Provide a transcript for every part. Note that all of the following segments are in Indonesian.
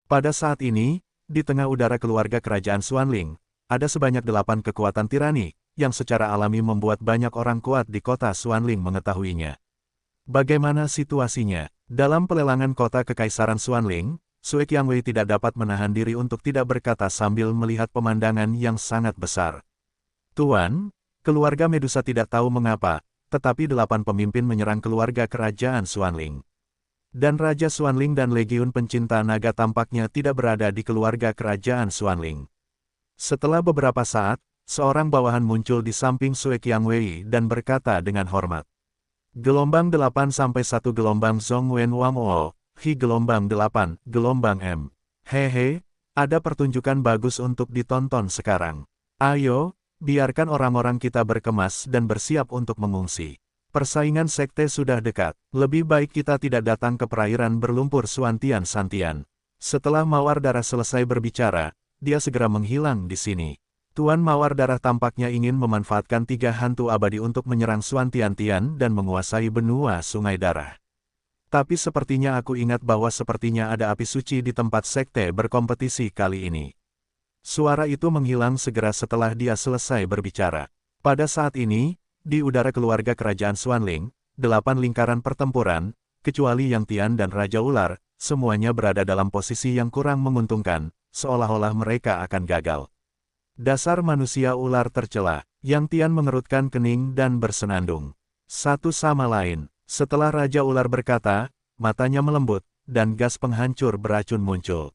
Pada saat ini, di tengah udara keluarga kerajaan Xuanling, ada sebanyak 8 kekuatan tirani, yang secara alami membuat banyak orang kuat di kota Xuanling mengetahuinya. Bagaimana situasinya? Dalam pelelangan kota Kekaisaran Xuanling, Sui Qiangwei tidak dapat menahan diri untuk tidak berkata sambil melihat pemandangan yang sangat besar. Tuan, keluarga Medusa tidak tahu mengapa, tetapi 8 pemimpin menyerang keluarga kerajaan Xuanling. Dan Raja Xuanling dan Legiun Pencinta Naga tampaknya tidak berada di keluarga kerajaan Xuanling. Setelah beberapa saat, seorang bawahan muncul di samping Sui Qiangwei dan berkata dengan hormat. Gelombang 8 sampai 1 gelombang Zhong Wen Wang O, Hi gelombang 8, gelombang M. Hehe, ada pertunjukan bagus untuk ditonton sekarang. Ayo, biarkan orang-orang kita berkemas dan bersiap untuk mengungsi. Persaingan sekte sudah dekat, lebih baik kita tidak datang ke perairan berlumpur Suantian Santian. Setelah Mawar Darah selesai berbicara, dia segera menghilang di sini. Tuan Mawar Darah tampaknya ingin memanfaatkan 3 hantu abadi untuk menyerang Suantian Tian dan menguasai benua Sungai Darah. Tapi sepertinya aku ingat bahwa sepertinya ada api suci di tempat sekte berkompetisi kali ini. Suara itu menghilang segera setelah dia selesai berbicara. Pada saat ini, di udara keluarga kerajaan Xuanling, 8 lingkaran pertempuran, kecuali Yang Tian dan Raja Ular, semuanya berada dalam posisi yang kurang menguntungkan, seolah-olah mereka akan gagal. Dasar manusia ular tercela, Yang Tian mengerutkan kening dan bersenandung. Satu sama lain, setelah Raja Ular berkata, matanya melembut, dan gas penghancur beracun muncul.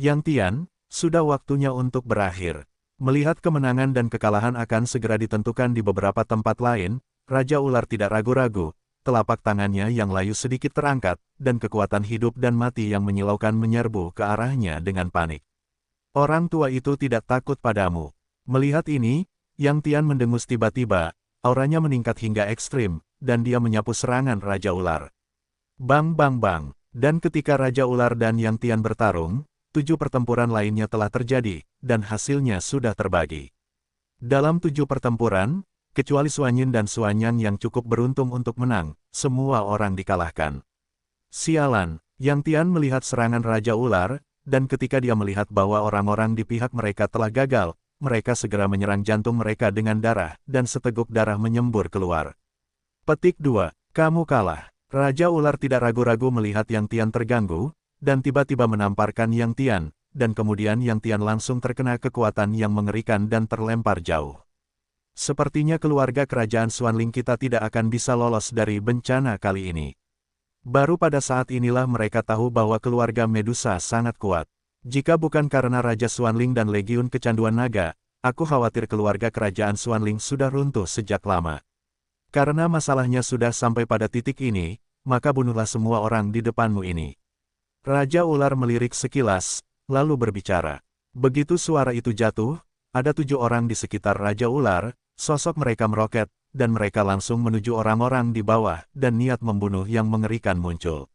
Yang Tian, sudah waktunya untuk berakhir. Melihat kemenangan dan kekalahan akan segera ditentukan di beberapa tempat lain, Raja Ular tidak ragu-ragu, telapak tangannya yang layu sedikit terangkat, dan kekuatan hidup dan mati yang menyilaukan menyerbu ke arahnya dengan panik. Orang tua itu tidak takut padamu. Melihat ini, Yang Tian mendengus tiba-tiba, auranya meningkat hingga ekstrim, dan dia menyapu serangan Raja Ular. Bang bang bang, dan ketika Raja Ular dan Yang Tian bertarung, 7 pertempuran lainnya telah terjadi, dan hasilnya sudah terbagi. Dalam 7 pertempuran, kecuali Suanyin dan Suanyan yang cukup beruntung untuk menang, semua orang dikalahkan. Sialan, Yang Tian melihat serangan Raja Ular, dan ketika dia melihat bahwa orang-orang di pihak mereka telah gagal, mereka segera menyerang jantung mereka dengan darah, dan seteguk darah menyembur keluar. Petik 2, kamu kalah. Raja Ular tidak ragu-ragu melihat Yang Tian terganggu, dan tiba-tiba menamparkan Yang Tian, dan kemudian Yang Tian langsung terkena kekuatan yang mengerikan dan terlempar jauh. Sepertinya keluarga kerajaan Xuanling kita tidak akan bisa lolos dari bencana kali ini. Baru pada saat inilah mereka tahu bahwa keluarga Medusa sangat kuat. Jika bukan karena Raja Xuanling dan Legiun Kecanduan Naga, aku khawatir keluarga kerajaan Xuanling sudah runtuh sejak lama. Karena masalahnya sudah sampai pada titik ini, maka bunuhlah semua orang di depanmu ini. Raja Ular melirik sekilas, lalu berbicara. Begitu suara itu jatuh, ada 7 orang di sekitar Raja Ular, sosok mereka meroket, dan mereka langsung menuju orang-orang di bawah, dan niat membunuh yang mengerikan muncul.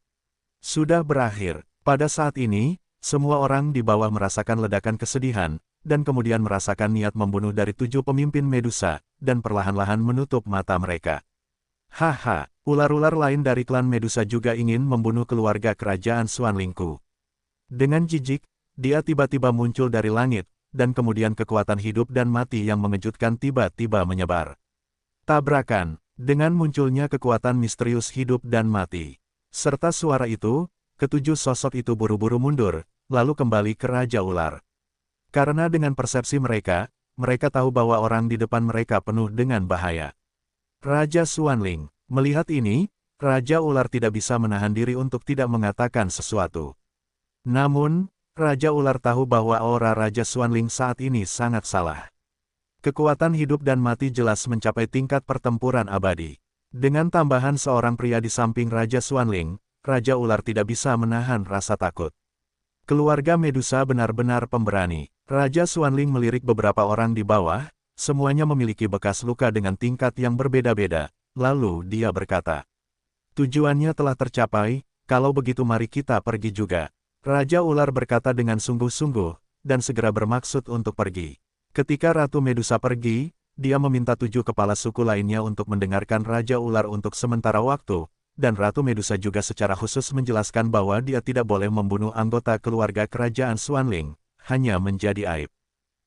Sudah berakhir. Pada saat ini, semua orang di bawah merasakan ledakan kesedihan, dan kemudian merasakan niat membunuh dari 7 pemimpin Medusa, dan perlahan-lahan menutup mata mereka. Haha, ular-ular lain dari klan Medusa juga ingin membunuh keluarga kerajaan Xuanlingku. Dengan jijik, dia tiba-tiba muncul dari langit, dan kemudian kekuatan hidup dan mati yang mengejutkan tiba-tiba menyebar. Tabrakan, dengan munculnya kekuatan misterius hidup dan mati. Serta suara itu, ketujuh sosok itu buru-buru mundur, lalu kembali ke Raja Ular. Karena dengan persepsi mereka, mereka tahu bahwa orang di depan mereka penuh dengan bahaya. Raja Xuanling, melihat ini, Raja Ular tidak bisa menahan diri untuk tidak mengatakan sesuatu. Namun, Raja Ular tahu bahwa aura Raja Xuanling saat ini sangat salah. Kekuatan hidup dan mati jelas mencapai tingkat pertempuran abadi. Dengan tambahan seorang pria di samping Raja Xuanling, Raja Ular tidak bisa menahan rasa takut. Keluarga Medusa benar-benar pemberani. Raja Xuanling melirik beberapa orang di bawah, semuanya memiliki bekas luka dengan tingkat yang berbeda-beda, lalu dia berkata, "Tujuannya telah tercapai, kalau begitu mari kita pergi juga." Raja Ular berkata dengan sungguh-sungguh, dan segera bermaksud untuk pergi. Ketika Ratu Medusa pergi, dia meminta 7 kepala suku lainnya untuk mendengarkan Raja Ular untuk sementara waktu, dan Ratu Medusa juga secara khusus menjelaskan bahwa dia tidak boleh membunuh anggota keluarga kerajaan Xuanling, hanya menjadi aib.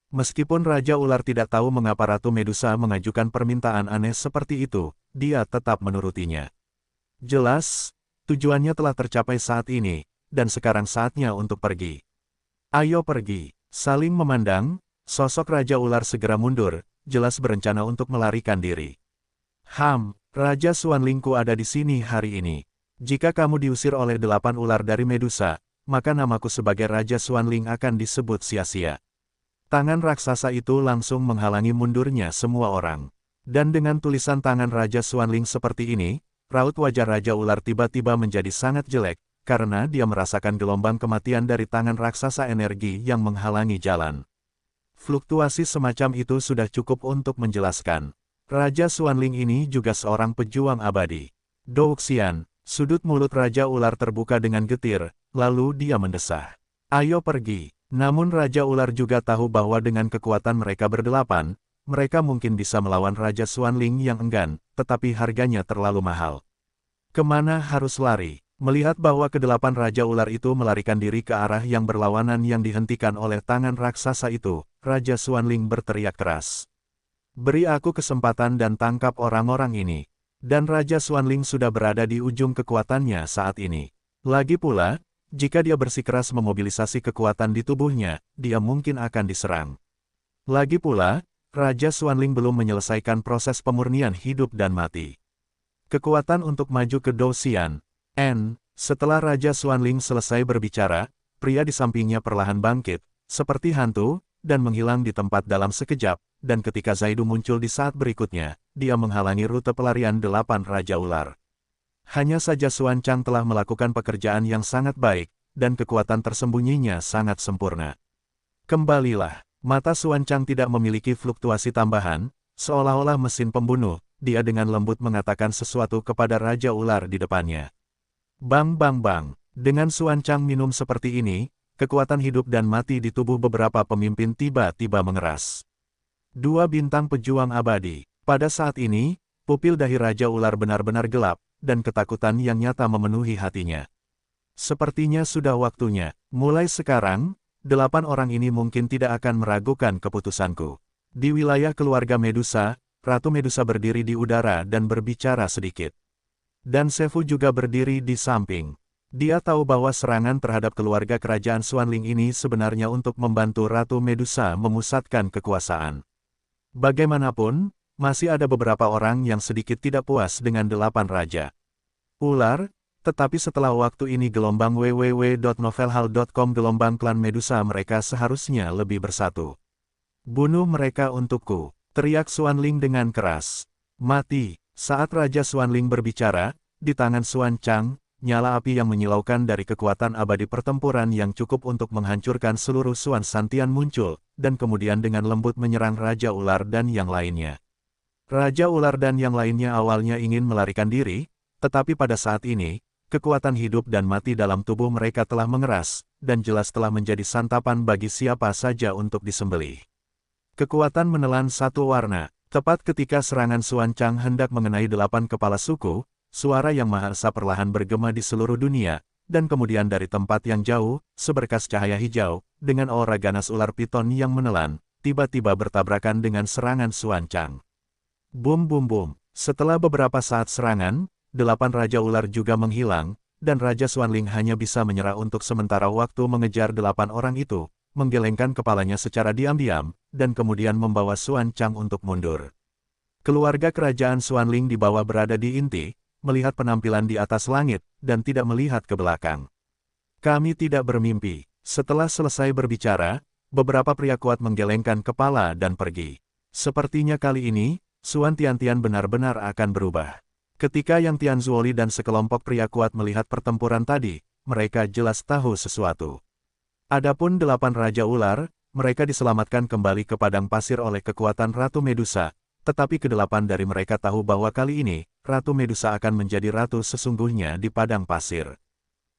Meskipun Raja Ular tidak tahu mengapa Ratu Medusa mengajukan permintaan aneh seperti itu, dia tetap menurutinya. Jelas, tujuannya telah tercapai saat ini, dan sekarang saatnya untuk pergi. Ayo pergi. Saling memandang, sosok Raja Ular segera mundur, jelas berencana untuk melarikan diri. Raja Xuanlingku ada di sini hari ini. Jika kamu diusir oleh 8 ular dari Medusa, maka namaku sebagai Raja Xuanling akan disebut sia-sia. Tangan raksasa itu langsung menghalangi mundurnya semua orang. Dan dengan tulisan tangan Raja Xuanling seperti ini, raut wajah Raja Ular tiba-tiba menjadi sangat jelek, karena dia merasakan gelombang kematian dari tangan raksasa energi yang menghalangi jalan. Fluktuasi semacam itu sudah cukup untuk menjelaskan. Raja Xuanling ini juga seorang pejuang abadi. Douxian, sudut mulut Raja Ular terbuka dengan getir, lalu dia mendesah. Ayo pergi. Namun Raja Ular juga tahu bahwa dengan kekuatan mereka berdelapan, mereka mungkin bisa melawan Raja Xuanling yang enggan, tetapi harganya terlalu mahal. Kemana harus lari? Melihat bahwa ke-8 Raja Ular itu melarikan diri ke arah yang berlawanan yang dihentikan oleh tangan raksasa itu, Raja Xuanling berteriak keras. Beri aku kesempatan dan tangkap orang-orang ini. Dan Raja Xuanling sudah berada di ujung kekuatannya saat ini. Lagi pula, jika dia bersikeras memobilisasi kekuatan di tubuhnya, dia mungkin akan diserang. Lagi pula, Raja Xuanling belum menyelesaikan proses pemurnian hidup dan mati. Kekuatan untuk maju ke Douxian. Setelah Raja Xuanling selesai berbicara, pria di sampingnya perlahan bangkit, seperti hantu, dan menghilang di tempat dalam sekejap, dan ketika Zaidu muncul di saat berikutnya, dia menghalangi rute pelarian 8 Raja Ular. Hanya saja Xuanchang telah melakukan pekerjaan yang sangat baik, dan kekuatan tersembunyinya sangat sempurna. Kembalilah, mata Xuanchang tidak memiliki fluktuasi tambahan, seolah-olah mesin pembunuh, dia dengan lembut mengatakan sesuatu kepada Raja Ular di depannya. Bang bang bang, dengan Xuanchang minum seperti ini, kekuatan hidup dan mati di tubuh beberapa pemimpin tiba-tiba mengeras. 2 bintang pejuang abadi. Pada saat ini, pupil dahi Raja Ular benar-benar gelap, dan ketakutan yang nyata memenuhi hatinya. Sepertinya sudah waktunya, mulai sekarang, 8 orang ini mungkin tidak akan meragukan keputusanku. Di wilayah keluarga Medusa, Ratu Medusa berdiri di udara dan berbicara sedikit. Dan Sefu juga berdiri di samping. Dia tahu bahwa serangan terhadap keluarga kerajaan Xuanling ini sebenarnya untuk membantu Ratu Medusa memusatkan kekuasaan. Bagaimanapun, masih ada beberapa orang yang sedikit tidak puas dengan 8 raja ular, tetapi setelah waktu ini gelombang www.novelhall.com gelombang klan Medusa mereka seharusnya lebih bersatu. Bunuh mereka untukku, teriak Xuanling dengan keras. Mati, saat Raja Xuanling berbicara, di tangan Xuanchang, nyala api yang menyilaukan dari kekuatan abadi pertempuran yang cukup untuk menghancurkan seluruh Xuan Santian muncul, dan kemudian dengan lembut menyerang Raja Ular dan yang lainnya. Raja Ular dan yang lainnya awalnya ingin melarikan diri, tetapi pada saat ini, kekuatan hidup dan mati dalam tubuh mereka telah mengeras, dan jelas telah menjadi santapan bagi siapa saja untuk disembelih. Kekuatan menelan satu warna, tepat ketika serangan Xuanchang hendak mengenai 8 kepala suku, suara yang maha esa perlahan bergema di seluruh dunia, dan kemudian dari tempat yang jauh, seberkas cahaya hijau, dengan aura ganas ular piton yang menelan, tiba-tiba bertabrakan dengan serangan Xuanchang. Bum bum bum, setelah beberapa saat serangan, 8 Raja Ular juga menghilang, dan Raja Xuanling hanya bisa menyerah untuk sementara waktu mengejar 8 orang itu, menggelengkan kepalanya secara diam-diam, dan kemudian membawa Xuanchang untuk mundur. Keluarga kerajaan Xuanling di bawah berada di inti, melihat penampilan di atas langit, dan tidak melihat ke belakang. Kami tidak bermimpi. Setelah selesai berbicara, beberapa pria kuat menggelengkan kepala dan pergi. Sepertinya kali ini, Xuan Tiantian benar-benar akan berubah. Ketika Yang Tianzuoli dan sekelompok pria kuat melihat pertempuran tadi, mereka jelas tahu sesuatu. Adapun 8 Raja Ular, mereka diselamatkan kembali ke padang pasir oleh kekuatan Ratu Medusa, tetapi ke-8 dari mereka tahu bahwa kali ini, Ratu Medusa akan menjadi ratu sesungguhnya di padang pasir.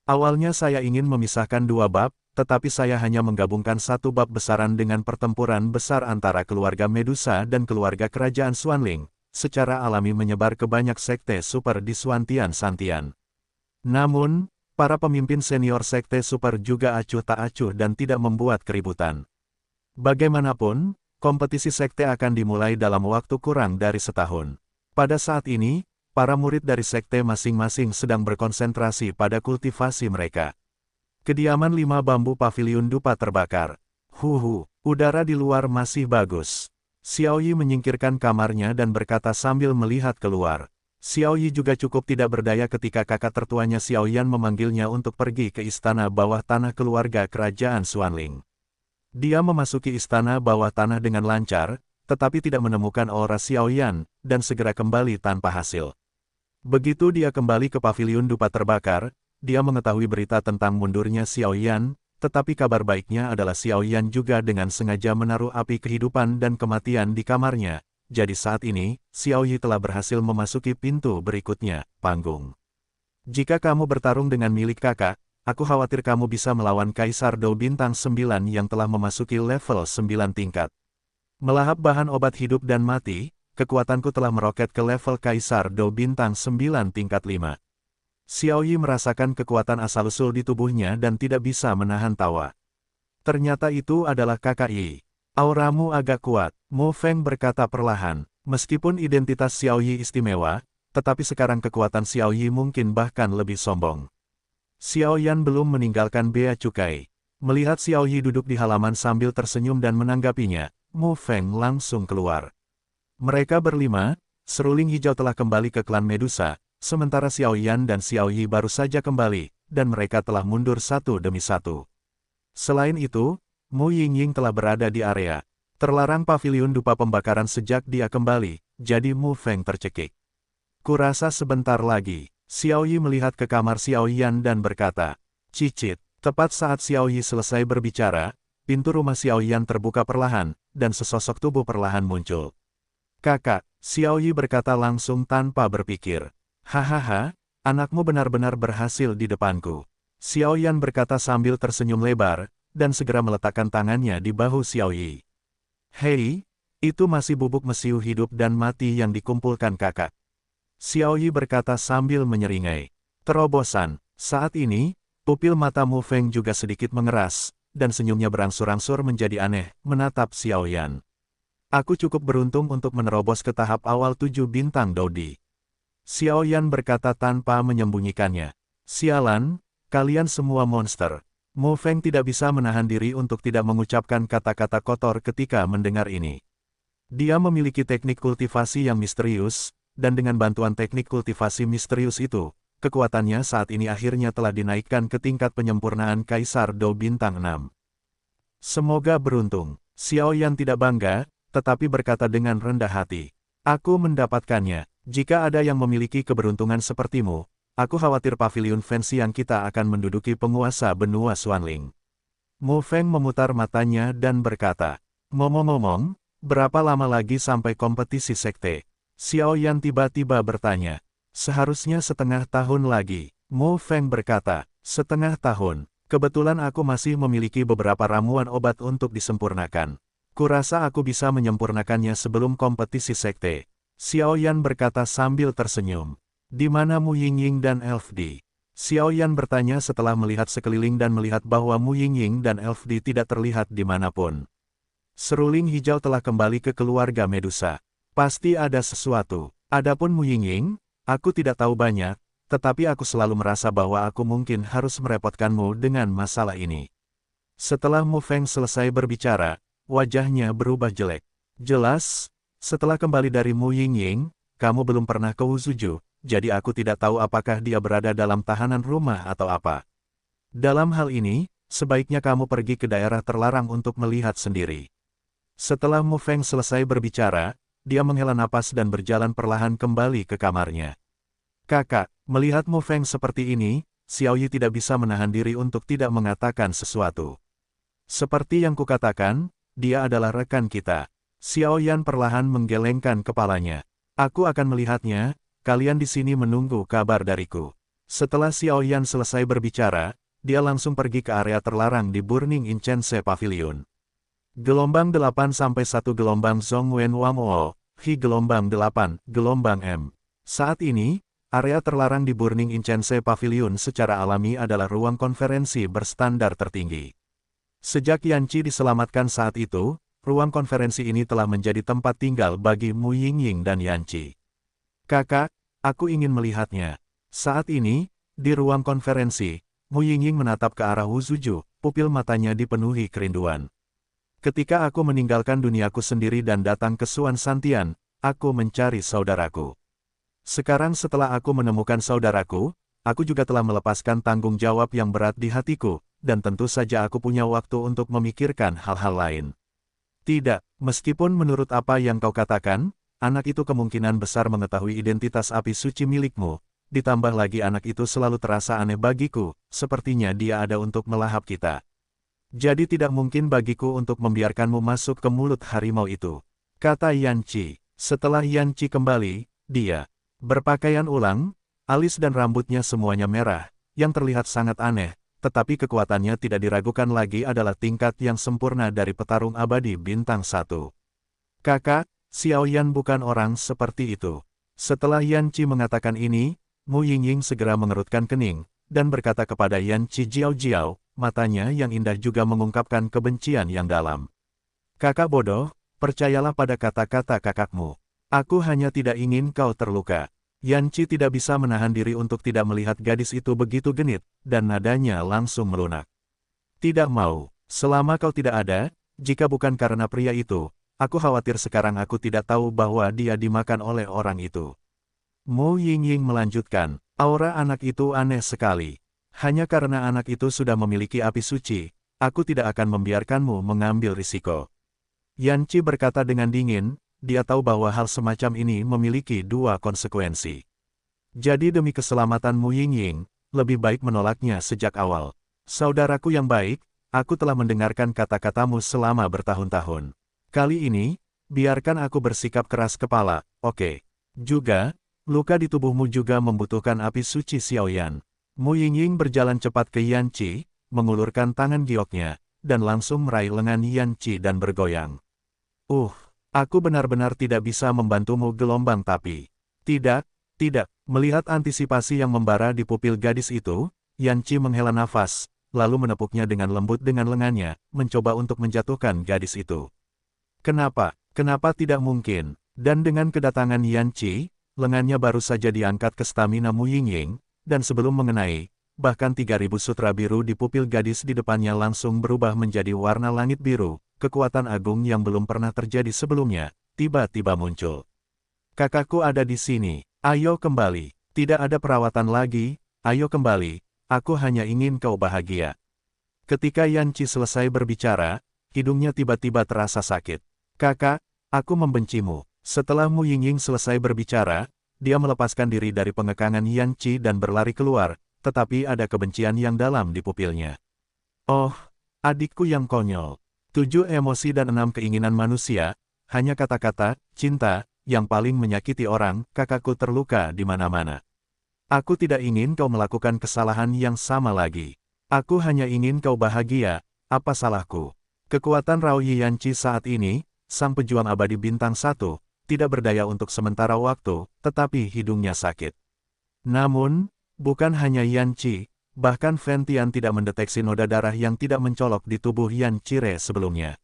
Awalnya saya ingin memisahkan 2 bab, tetapi saya hanya menggabungkan 1 bab besaran dengan pertempuran besar antara keluarga Medusa dan keluarga kerajaan Xuanling, secara alami menyebar ke banyak sekte super di Suantian Santian. Namun, para pemimpin senior sekte super juga acuh tak acuh dan tidak membuat keributan. Bagaimanapun, kompetisi sekte akan dimulai dalam waktu kurang dari setahun. Pada saat ini, para murid dari sekte masing-masing sedang berkonsentrasi pada kultivasi mereka. Kediaman 5 bambu paviliun dupa terbakar. Udara di luar masih bagus. Xiaoyi menyingkirkan kamarnya dan berkata sambil melihat keluar. Xiaoyi juga cukup tidak berdaya ketika kakak tertuanya Xiaoyan memanggilnya untuk pergi ke istana bawah tanah keluarga kerajaan Xuanling. Dia memasuki istana bawah tanah dengan lancar, tetapi tidak menemukan aura Xiaoyan, dan segera kembali tanpa hasil. Begitu dia kembali ke paviliun dupa terbakar, dia mengetahui berita tentang mundurnya Xiaoyan, tetapi kabar baiknya adalah Xiaoyan juga dengan sengaja menaruh api kehidupan dan kematian di kamarnya. Jadi saat ini, Xiaoyi telah berhasil memasuki pintu berikutnya, panggung. Jika kamu bertarung dengan milik kakak, aku khawatir kamu bisa melawan Kaisar Dou Bintang 9 yang telah memasuki level 9 tingkat. Melahap bahan obat hidup dan mati, kekuatanku telah meroket ke level Kaisar Dou Bintang 9 tingkat 5. Xiaoyi merasakan kekuatan asal-usul di tubuhnya dan tidak bisa menahan tawa. Ternyata itu adalah kakak Yi. Auramu agak kuat, Mo Feng berkata perlahan. Meskipun identitas Xiaoyi istimewa, tetapi sekarang kekuatan Xiaoyi mungkin bahkan lebih sombong. Xiaoyan belum meninggalkan bea cukai. Melihat Xiaoyi duduk di halaman sambil tersenyum dan menanggapinya, Mo Feng langsung keluar. Mereka berlima, seruling hijau telah kembali ke klan Medusa, sementara Xiaoyan dan Xiaoyi baru saja kembali, dan mereka telah mundur satu demi satu. Selain itu, Mu Yingying telah berada di area terlarang paviliun dupa pembakaran sejak dia kembali, jadi Mu Feng tercekik. Kurasa sebentar lagi, Xiaoyi melihat ke kamar Xiaoyan dan berkata, "Cicit." Tepat saat Xiaoyi selesai berbicara, pintu rumah Xiaoyan terbuka perlahan, dan sesosok tubuh perlahan muncul. "Kakak," Xiaoyi berkata langsung tanpa berpikir. "Hahaha, anakmu benar-benar berhasil di depanku." Xiaoyan berkata sambil tersenyum lebar, dan segera meletakkan tangannya di bahu Xiaoyi. "Hei, itu masih bubuk mesiu hidup dan mati yang dikumpulkan kakak." Xiaoyi berkata sambil menyeringai. Terobosan, saat ini, pupil mata Mu Feng juga sedikit mengeras, dan senyumnya berangsur-angsur menjadi aneh, menatap Xiaoyan. "Aku cukup beruntung untuk menerobos ke tahap awal 7 bintang Dodi." Xiaoyan berkata tanpa menyembunyikannya. "Sialan, kalian semua monster." Mo Feng tidak bisa menahan diri untuk tidak mengucapkan kata-kata kotor ketika mendengar ini. Dia memiliki teknik kultivasi yang misterius, dan dengan bantuan teknik kultivasi misterius itu, kekuatannya saat ini akhirnya telah dinaikkan ke tingkat penyempurnaan Kaisar Dou Bintang 6. "Semoga beruntung." Xiaoyan tidak bangga, tetapi berkata dengan rendah hati. "Aku mendapatkannya. Jika ada yang memiliki keberuntungan sepertimu, aku khawatir paviliun Fanxian kita akan menduduki penguasa benua Xuanling." Mo Feng memutar matanya dan berkata, "Ngomong-ngomong, berapa lama lagi sampai kompetisi sekte?" Xiaoyan tiba-tiba bertanya. "Seharusnya setengah tahun lagi." Mo Feng berkata, "Setengah tahun. Kebetulan aku masih memiliki beberapa ramuan obat untuk disempurnakan. Kurasa aku bisa menyempurnakannya sebelum kompetisi sekte." Xiaoyan berkata sambil tersenyum. "Di mana Mu Yingying dan Elf Di?" Xiaoyan bertanya setelah melihat sekeliling dan melihat bahwa Mu Yingying dan Elf Di tidak terlihat dimanapun. Seruling hijau telah kembali ke keluarga Medusa. Pasti ada sesuatu. Adapun Mu Yingying, aku tidak tahu banyak, tetapi aku selalu merasa bahwa aku mungkin harus merepotkanmu dengan masalah ini. Setelah Mu Feng selesai berbicara, wajahnya berubah jelek. "Jelas, setelah kembali dari Mu Yingying, kamu belum pernah ke Wuzuju, jadi aku tidak tahu apakah dia berada dalam tahanan rumah atau apa. Dalam hal ini, sebaiknya kamu pergi ke daerah terlarang untuk melihat sendiri." Setelah Mu Feng selesai berbicara, dia menghela napas dan berjalan perlahan kembali ke kamarnya. "Kakak," melihat Mu Feng seperti ini, Xiaoyi tidak bisa menahan diri untuk tidak mengatakan sesuatu. "Seperti yang kukatakan, dia adalah rekan kita." Xiaoyan perlahan menggelengkan kepalanya. "Aku akan melihatnya, kalian di sini menunggu kabar dariku." Setelah Xiaoyan selesai berbicara, dia langsung pergi ke area terlarang di Burning Incense Pavilion. Gelombang 8 sampai 1 gelombang Zhongwen Wamo, Hi gelombang 8, gelombang M. Saat ini, area terlarang di Burning Incense Pavilion secara alami adalah ruang konferensi berstandar tertinggi. Sejak Yanqi diselamatkan saat itu, ruang konferensi ini telah menjadi tempat tinggal bagi Mu Yingying dan Yanqi. Kakak, aku ingin melihatnya. Saat ini, di ruang konferensi, Mu Yingying menatap ke arah Wu Zuju, pupil matanya dipenuhi kerinduan. Ketika aku meninggalkan duniaku sendiri dan datang ke Suan Santian, aku mencari saudaraku. Sekarang setelah aku menemukan saudaraku, aku juga telah melepaskan tanggung jawab yang berat di hatiku, dan tentu saja aku punya waktu untuk memikirkan hal-hal lain. Tidak, meskipun menurut apa yang kau katakan, anak itu kemungkinan besar mengetahui identitas api suci milikmu, ditambah lagi anak itu selalu terasa aneh bagiku, sepertinya dia ada untuk melahap kita. Jadi tidak mungkin bagiku untuk membiarkanmu masuk ke mulut harimau itu, kata Yanqi. Setelah Yanqi kembali, dia berpakaian ulang, alis dan rambutnya semuanya merah, yang terlihat sangat aneh, tetapi kekuatannya tidak diragukan lagi adalah tingkat yang sempurna dari petarung abadi bintang 1. Kakak, Xiaoyan bukan orang seperti itu. Setelah Yanqi mengatakan ini, Mu Yingying segera mengerutkan kening, dan berkata kepada Yanqi Jiao, matanya yang indah juga mengungkapkan kebencian yang dalam. Kakak bodoh, percayalah pada kata-kata kakakmu. Aku hanya tidak ingin kau terluka. Yanqi tidak bisa menahan diri untuk tidak melihat gadis itu begitu genit, dan nadanya langsung melunak. Tidak mau, selama kau tidak ada, jika bukan karena pria itu, aku khawatir sekarang aku tidak tahu bahwa dia dimakan oleh orang itu. Mu Yingying melanjutkan, aura anak itu aneh sekali. Hanya karena anak itu sudah memiliki api suci, aku tidak akan membiarkanmu mengambil risiko. Yanqi berkata dengan dingin, dia tahu bahwa hal semacam ini memiliki dua konsekuensi. Jadi demi keselamatan Mu Yingying, lebih baik menolaknya sejak awal. Saudaraku yang baik, aku telah mendengarkan kata-katamu selama bertahun-tahun. Kali ini, biarkan aku bersikap keras kepala, oke. Juga, luka di tubuhmu juga membutuhkan api suci Xiaoyan. Mu Yingying berjalan cepat ke Yanqi, mengulurkan tangan gioknya, dan langsung meraih lengan Yanqi dan bergoyang. Aku benar-benar tidak bisa membantumu gelombang tapi. Tidak. Melihat antisipasi yang membara di pupil gadis itu, Yanqi menghela nafas, lalu menepuknya dengan lembut dengan lengannya, mencoba untuk menjatuhkan gadis itu. Kenapa tidak mungkin? Dan dengan kedatangan Yanqi, lengannya baru saja diangkat ke stamina Mu Yingying, dan sebelum mengenai, bahkan 3000 sutra biru di pupil gadis di depannya langsung berubah menjadi warna langit biru, kekuatan agung yang belum pernah terjadi sebelumnya, tiba-tiba muncul. Kakakku ada di sini, ayo kembali, tidak ada perawatan lagi, ayo kembali, aku hanya ingin kau bahagia. Ketika Yanqi selesai berbicara, hidungnya tiba-tiba terasa sakit. Kakak, aku membencimu. Setelah Mu Yingying selesai berbicara, dia melepaskan diri dari pengekangan Yanqi dan berlari keluar, tetapi ada kebencian yang dalam di pupilnya. Oh, adikku yang konyol. 7 emosi dan 6 keinginan manusia, hanya kata-kata, cinta, yang paling menyakiti orang, kakakku terluka di mana-mana. Aku tidak ingin kau melakukan kesalahan yang sama lagi. Aku hanya ingin kau bahagia, apa salahku? Kekuatan Rao Yi Yanqi saat ini, sang pejuang abadi bintang 1, tidak berdaya untuk sementara waktu, tetapi hidungnya sakit. Namun, bukan hanya Yanqi, bahkan Fentian tidak mendeteksi noda darah yang tidak mencolok di tubuh Yanqi sebelumnya.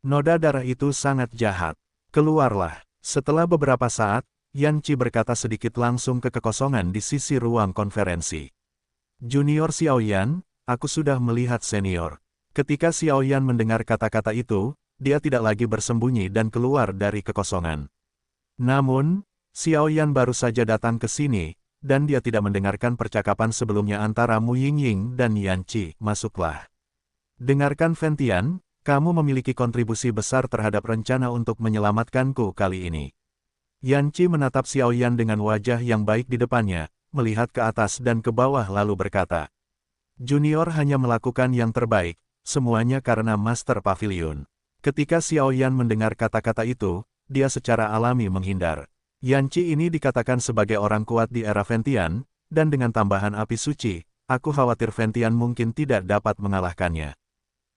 Noda darah itu sangat jahat. Keluarlah. Setelah beberapa saat, Yanqi berkata sedikit langsung ke kekosongan di sisi ruang konferensi. Junior Xiaoyan, aku sudah melihat senior. Ketika Xiaoyan mendengar kata-kata itu, dia tidak lagi bersembunyi dan keluar dari kekosongan. Namun, Xiaoyan baru saja datang ke sini, dan dia tidak mendengarkan percakapan sebelumnya antara Mu Yingying dan Yanqi. Masuklah. Dengarkan Fentian, kamu memiliki kontribusi besar terhadap rencana untuk menyelamatkanku kali ini. Yanqi menatap Xiaoyan dengan wajah yang baik di depannya, melihat ke atas dan ke bawah lalu berkata, Junior hanya melakukan yang terbaik, semuanya karena Master Pavilion. Ketika Xiaoyan mendengar kata-kata itu, dia secara alami menghindar. Yanqi ini dikatakan sebagai orang kuat di era Fentian, dan dengan tambahan api suci, aku khawatir Fentian mungkin tidak dapat mengalahkannya.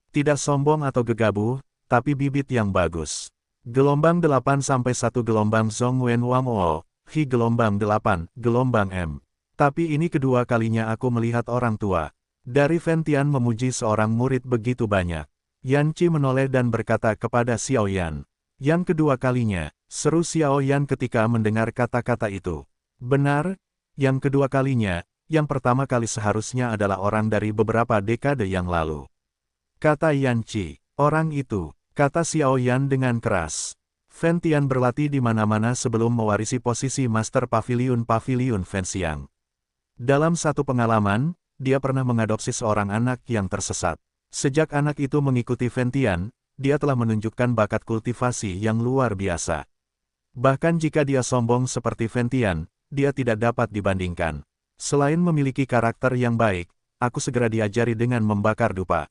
Tidak sombong atau gegabah, tapi bibit yang bagus. Gelombang 8 sampai 1 gelombang Zhongwen Wamao, Hi gelombang 8, gelombang M. Tapi ini kedua kalinya aku melihat orang tua. Dari Fentian memuji seorang murid begitu banyak. Yan Qi menoleh dan berkata kepada Xiao Yan. Yang kedua kalinya, seru Xiao Yan ketika mendengar kata-kata itu. Benar, yang kedua kalinya, yang pertama kali seharusnya adalah orang dari beberapa dekade yang lalu. Kata Yan Qi, orang itu, kata Xiao Yan dengan keras. Fentian berlatih di mana-mana sebelum mewarisi posisi Master Pavilion Fenxiang. Dalam satu pengalaman, dia pernah mengadopsi seorang anak yang tersesat. Sejak anak itu mengikuti Fentian, dia telah menunjukkan bakat kultivasi yang luar biasa. Bahkan jika dia sombong seperti Fentian, dia tidak dapat dibandingkan. Selain memiliki karakter yang baik, aku segera diajari dengan membakar dupa.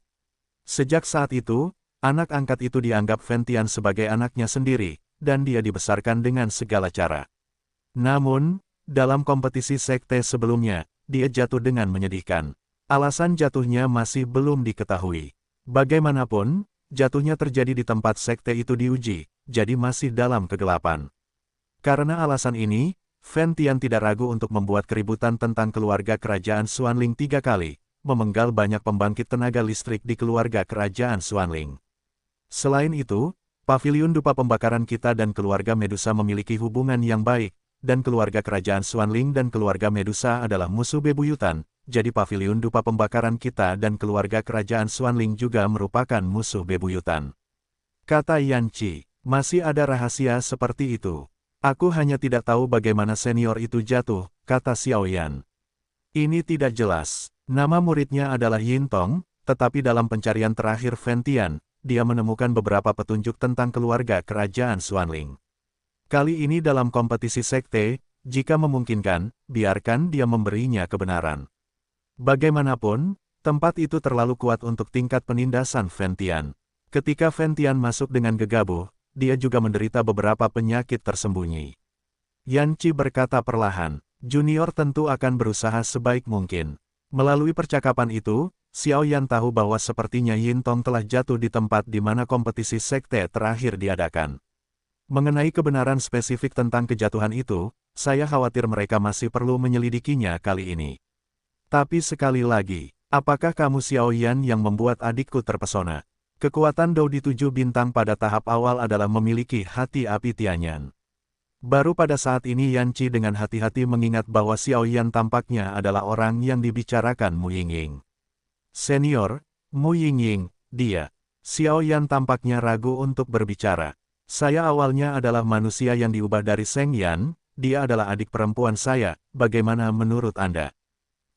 Sejak saat itu, anak angkat itu dianggap Fentian sebagai anaknya sendiri, dan dia dibesarkan dengan segala cara. Namun, dalam kompetisi sekte sebelumnya, dia jatuh dengan menyedihkan. Alasan jatuhnya masih belum diketahui. Bagaimanapun, jatuhnya terjadi di tempat sekte itu diuji, jadi masih dalam kegelapan. Karena alasan ini, Fentian tidak ragu untuk membuat keributan tentang keluarga kerajaan Xuanling 3 kali, memenggal banyak pembangkit tenaga listrik di keluarga kerajaan Xuanling. Selain itu, Pavilion Dupa Pembakaran kita dan keluarga Medusa memiliki hubungan yang baik, dan keluarga kerajaan Xuanling dan keluarga Medusa adalah musuh bebuyutan, jadi Pavilion Dupa Pembakaran kita dan keluarga kerajaan Xuanling juga merupakan musuh bebuyutan. Kata Yan Qi, masih ada rahasia seperti itu. Aku hanya tidak tahu bagaimana senior itu jatuh, kata Xiao Yan. Ini tidak jelas. Nama muridnya adalah Yin Tong, tetapi dalam pencarian terakhir Fentian, dia menemukan beberapa petunjuk tentang keluarga kerajaan Xuanling. Kali ini dalam kompetisi sekte, jika memungkinkan, biarkan dia memberinya kebenaran. Bagaimanapun, tempat itu terlalu kuat untuk tingkat penindasan Fentian. Ketika Fentian masuk dengan gegabah, dia juga menderita beberapa penyakit tersembunyi. Yan Qi berkata perlahan, junior tentu akan berusaha sebaik mungkin. Melalui percakapan itu, Xiao Yan tahu bahwa sepertinya Yin Tong telah jatuh di tempat di mana kompetisi sekte terakhir diadakan. Mengenai kebenaran spesifik tentang kejatuhan itu, saya khawatir mereka masih perlu menyelidikinya kali ini. Tapi sekali lagi, apakah kamu Xiao Yan yang membuat adikku terpesona? Kekuatan Dou di 7 bintang pada tahap awal adalah memiliki hati api Tianyan. Baru pada saat ini Yan Qi dengan hati-hati mengingat bahwa Xiao Yan tampaknya adalah orang yang dibicarakan Mu Yingying. Senior, Mu Yingying, dia. Xiao Yan tampaknya ragu untuk berbicara. Saya awalnya adalah manusia yang diubah dari Seng Yan, dia adalah adik perempuan saya, bagaimana menurut Anda?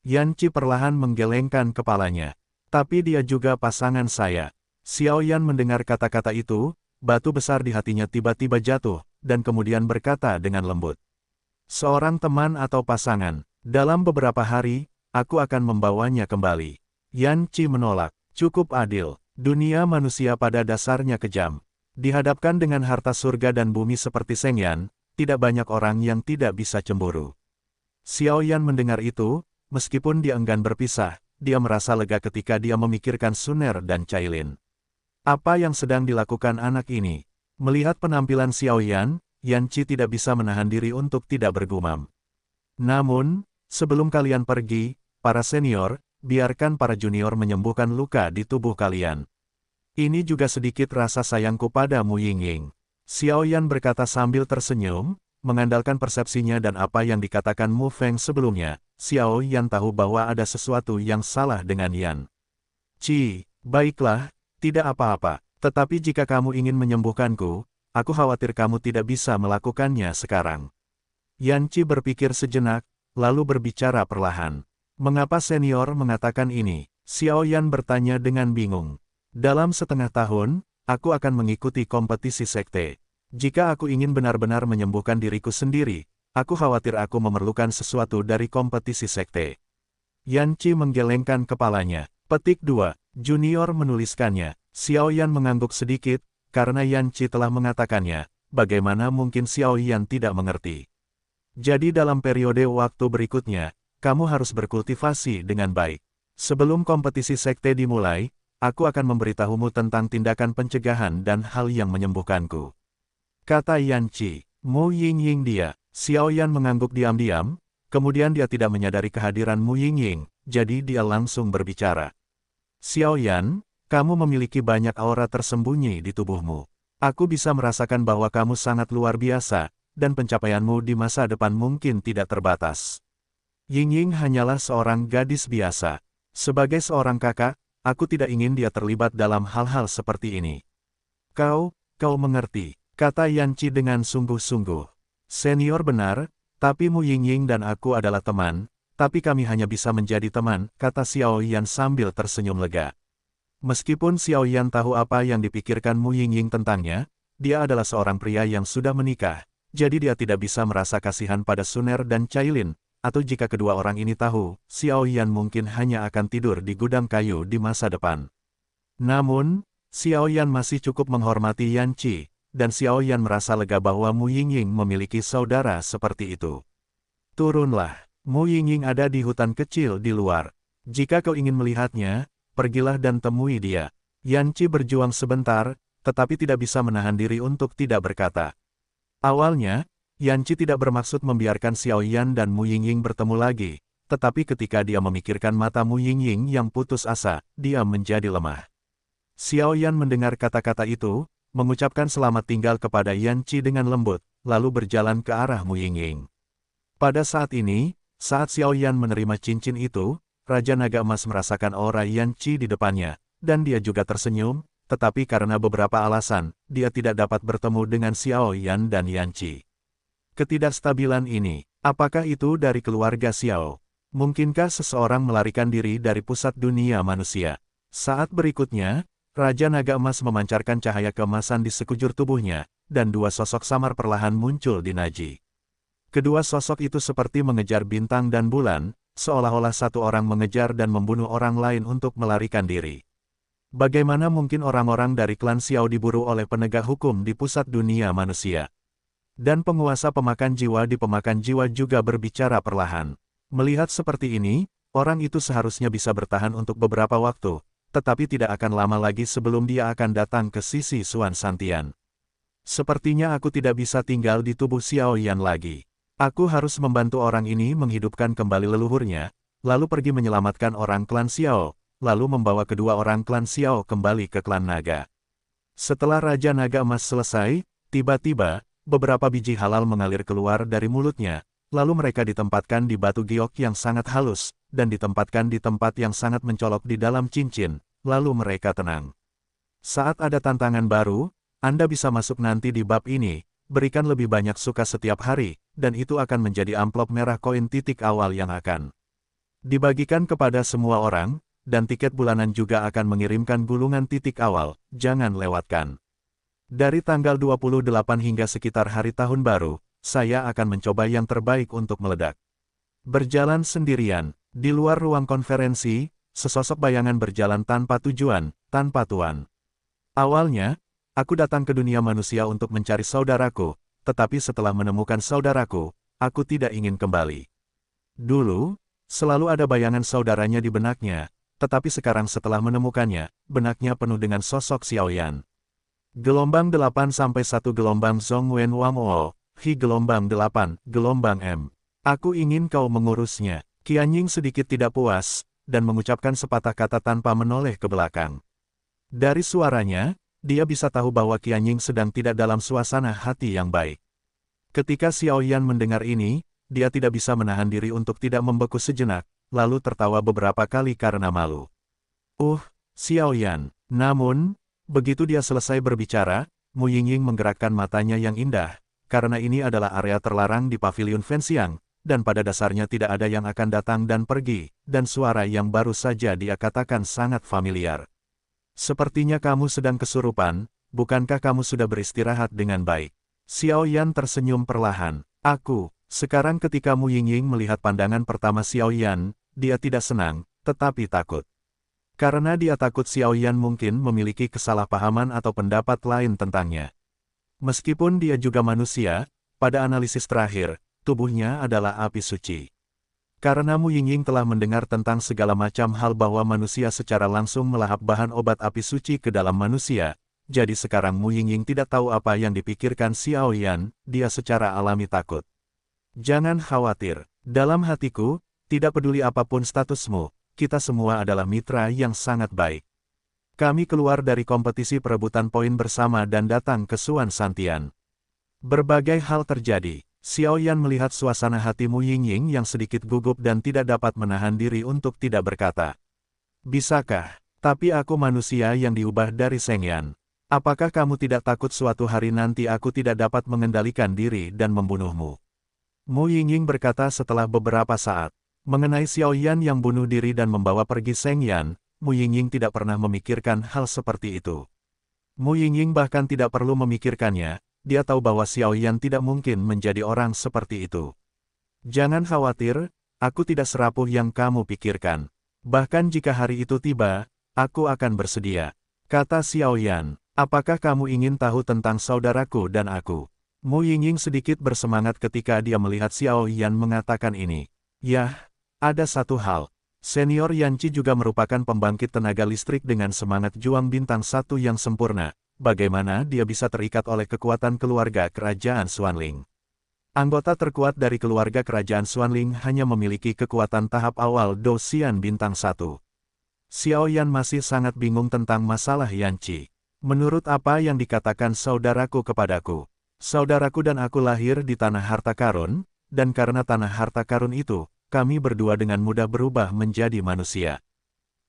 Yan Qi perlahan menggelengkan kepalanya. Tapi dia juga pasangan saya. Xiao Yan mendengar kata-kata itu, batu besar di hatinya tiba-tiba jatuh, dan kemudian berkata dengan lembut. Seorang teman atau pasangan, dalam beberapa hari, aku akan membawanya kembali. Yan Qi menolak, cukup adil, dunia manusia pada dasarnya kejam. Dihadapkan dengan harta surga dan bumi seperti Seng Yan, tidak banyak orang yang tidak bisa cemburu. Xiao Yan mendengar itu, meskipun dia enggan berpisah, dia merasa lega ketika dia memikirkan Suner dan Cailin. Apa yang sedang dilakukan anak ini? Melihat penampilan Xiao Yan, Yan Qi tidak bisa menahan diri untuk tidak bergumam. Namun, sebelum kalian pergi, para senior, biarkan para junior menyembuhkan luka di tubuh kalian. Ini juga sedikit rasa sayangku pada Mu Yingying. Xiao Yan berkata sambil tersenyum, mengandalkan persepsinya dan apa yang dikatakan Mu Feng sebelumnya, Xiao Yan tahu bahwa ada sesuatu yang salah dengan Yan Qi. Baiklah, tidak apa-apa, tetapi jika kamu ingin menyembuhkanku, aku khawatir kamu tidak bisa melakukannya sekarang. Yan Qi berpikir sejenak, lalu berbicara perlahan. Mengapa senior mengatakan ini? Xiao Yan bertanya dengan bingung. Dalam setengah tahun, aku akan mengikuti kompetisi sekte. Jika aku ingin benar-benar menyembuhkan diriku sendiri, aku khawatir aku memerlukan sesuatu dari kompetisi sekte. Yan Qi menggelengkan kepalanya. Petik 2. Junior menuliskannya. Xiao Yan mengangguk sedikit, karena Yan Qi telah mengatakannya, bagaimana mungkin Xiao Yan tidak mengerti. Jadi dalam periode waktu berikutnya, kamu harus berkultivasi dengan baik. Sebelum kompetisi sekte dimulai, aku akan memberitahumu tentang tindakan pencegahan dan hal yang menyembuhkanku. kata Yanqi. Mu Yingying dia. Xiao Yan mengangguk diam-diam, kemudian dia tidak menyadari kehadiran Mu Yingying, jadi dia langsung berbicara. Xiao Yan, kamu memiliki banyak aura tersembunyi di tubuhmu. Aku bisa merasakan bahwa kamu sangat luar biasa, dan pencapaianmu di masa depan mungkin tidak terbatas. Yingying hanyalah seorang gadis biasa. Sebagai seorang kakak, aku tidak ingin dia terlibat dalam hal-hal seperti ini. Kau mengerti, kata Yanqi dengan sungguh-sungguh. Senior benar, tapi Mu Yingying dan aku adalah teman, tapi kami hanya bisa menjadi teman, kata Xiao Yan sambil tersenyum lega. Meskipun Xiao Yan tahu apa yang dipikirkan Mu Yingying tentangnya, dia adalah seorang pria yang sudah menikah, jadi dia tidak bisa merasa kasihan pada Suner dan Cailin, atau jika kedua orang ini tahu, Xiao Yan mungkin hanya akan tidur di gudang kayu di masa depan. Namun, Xiao Yan masih cukup menghormati Yanqi, dan Xiao Yan merasa lega bahwa Mu Yingying memiliki saudara seperti itu. Turunlah, Mu Yingying ada di hutan kecil di luar. Jika kau ingin melihatnya, pergilah dan temui dia. Yanqi berjuang sebentar, tetapi tidak bisa menahan diri untuk tidak berkata. Awalnya, Yanqi tidak bermaksud membiarkan Xiao Yan dan Mu Yingying bertemu lagi, tetapi ketika dia memikirkan mata Mu Yingying yang putus asa, dia menjadi lemah. Xiao Yan mendengar kata-kata itu, mengucapkan selamat tinggal kepada Yanqi dengan lembut, lalu berjalan ke arah Mu Yingying. Pada saat ini, saat Xiao Yan menerima cincin itu, Raja Naga Emas merasakan aura Yanqi di depannya, dan dia juga tersenyum, tetapi karena beberapa alasan, dia tidak dapat bertemu dengan Xiao Yan dan Yanqi. Ketidakstabilan ini, apakah itu dari keluarga Xiao? Mungkinkah seseorang melarikan diri dari pusat dunia manusia? Saat berikutnya, Raja Naga Emas memancarkan cahaya keemasan di sekujur tubuhnya, dan dua sosok samar perlahan muncul di Naji. Kedua sosok itu seperti mengejar bintang dan bulan, seolah-olah satu orang mengejar dan membunuh orang lain untuk melarikan diri. Bagaimana mungkin orang-orang dari klan Xiao diburu oleh penegak hukum di pusat dunia manusia? Dan penguasa pemakan jiwa di pemakan jiwa juga berbicara perlahan. Melihat seperti ini, orang itu seharusnya bisa bertahan untuk beberapa waktu, tetapi tidak akan lama lagi sebelum dia akan datang ke sisi Xuan Santian. Sepertinya aku tidak bisa tinggal di tubuh Xiao Yan lagi. Aku harus membantu orang ini menghidupkan kembali leluhurnya, lalu pergi menyelamatkan orang klan Xiao, lalu membawa kedua orang klan Xiao kembali ke klan naga. Setelah Raja Naga Emas selesai, tiba-tiba, beberapa biji halal mengalir keluar dari mulutnya, lalu mereka ditempatkan di batu giok yang sangat halus, dan ditempatkan di tempat yang sangat mencolok di dalam cincin, lalu mereka tenang. Saat ada tantangan baru, Anda bisa masuk nanti di bab ini, berikan lebih banyak suka setiap hari, dan itu akan menjadi amplop merah koin titik awal yang akan dibagikan kepada semua orang, dan tiket bulanan juga akan mengirimkan gulungan titik awal, jangan lewatkan. Dari tanggal 28 hingga sekitar hari tahun baru, saya akan mencoba yang terbaik untuk meledak. Berjalan sendirian, di luar ruang konferensi, sesosok bayangan berjalan tanpa tujuan, tanpa tuan. Awalnya, aku datang ke dunia manusia untuk mencari saudaraku, tetapi setelah menemukan saudaraku, aku tidak ingin kembali. Dulu, selalu ada bayangan saudaranya di benaknya, tetapi sekarang setelah menemukannya, benaknya penuh dengan sosok Xiao Yan. Gelombang 8 sampai 1 gelombang Zhong Wen Wang O, Hi gelombang 8, gelombang M. Aku ingin kau mengurusnya. Qianying sedikit tidak puas, dan mengucapkan sepatah kata tanpa menoleh ke belakang. Dari suaranya, dia bisa tahu bahwa Qianying sedang tidak dalam suasana hati yang baik. Ketika Xiao Yan mendengar ini, dia tidak bisa menahan diri untuk tidak membeku sejenak, lalu tertawa beberapa kali karena malu. Xiao Yan. Namun, begitu dia selesai berbicara, Mu Yingying menggerakkan matanya yang indah, karena ini adalah area terlarang di pavilion Fenxiang, dan pada dasarnya tidak ada yang akan datang dan pergi, dan suara yang baru saja dia katakan sangat familiar. Sepertinya kamu sedang kesurupan, bukankah kamu sudah beristirahat dengan baik? Xiao Yan tersenyum perlahan. Sekarang ketika Mu Yingying melihat pandangan pertama Xiao Yan, dia tidak senang, tetapi takut. Karena dia takut Xiao Yan mungkin memiliki kesalahpahaman atau pendapat lain tentangnya. Meskipun dia juga manusia, pada analisis terakhir, tubuhnya adalah api suci. Karena Mu Yingying telah mendengar tentang segala macam hal bahwa manusia secara langsung melahap bahan obat api suci ke dalam manusia, jadi sekarang Mu Yingying tidak tahu apa yang dipikirkan Xiao Yan, dia secara alami takut. Jangan khawatir, dalam hatiku, tidak peduli apapun statusmu, kita semua adalah mitra yang sangat baik. Kami keluar dari kompetisi perebutan poin bersama dan datang ke Suan Santian. Berbagai hal terjadi. Xiao Yan melihat suasana hati Mu Yingying yang sedikit gugup dan tidak dapat menahan diri untuk tidak berkata. Bisakah? Tapi aku manusia yang diubah dari Seng Yan. Apakah kamu tidak takut suatu hari nanti aku tidak dapat mengendalikan diri dan membunuhmu? Mu Yingying berkata setelah beberapa saat. Mengenai Xiao Yan yang bunuh diri dan membawa pergi Seng Yan, Mu Yingying tidak pernah memikirkan hal seperti itu. Mu Yingying bahkan tidak perlu memikirkannya. Dia tahu bahwa Xiao Yan tidak mungkin menjadi orang seperti itu. Jangan khawatir, aku tidak serapuh yang kamu pikirkan. Bahkan jika hari itu tiba, aku akan bersedia. Kata Xiao Yan, apakah kamu ingin tahu tentang saudaraku dan aku? Mu Yingying sedikit bersemangat ketika dia melihat Xiao Yan mengatakan ini. Yah, ada satu hal. Senior Yanqi juga merupakan pembangkit tenaga listrik dengan semangat juang bintang 1 yang sempurna. Bagaimana dia bisa terikat oleh kekuatan keluarga kerajaan Xuanling? Anggota terkuat dari keluarga kerajaan Xuanling hanya memiliki kekuatan tahap awal Dosian bintang 1. Xiao Yan masih sangat bingung tentang masalah Yanqi. Menurut apa yang dikatakan saudaraku kepadaku, saudaraku dan aku lahir di tanah harta karun, dan karena tanah harta karun itu, kami berdua dengan mudah berubah menjadi manusia.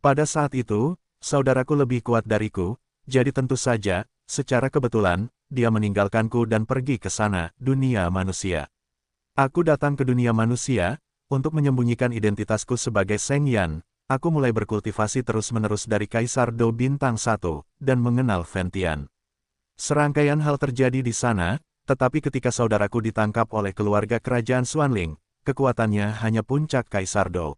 Pada saat itu, saudaraku lebih kuat dariku, jadi tentu saja, secara kebetulan, dia meninggalkanku dan pergi ke sana, dunia manusia. Aku datang ke dunia manusia, untuk menyembunyikan identitasku sebagai Seng Yan. Aku mulai berkultivasi terus-menerus dari Kaisar Do Bintang 1, dan mengenal Ventian. Serangkaian hal terjadi di sana, tetapi ketika saudaraku ditangkap oleh keluarga kerajaan Xuanling, kekuatannya hanya puncak Kaisar Do.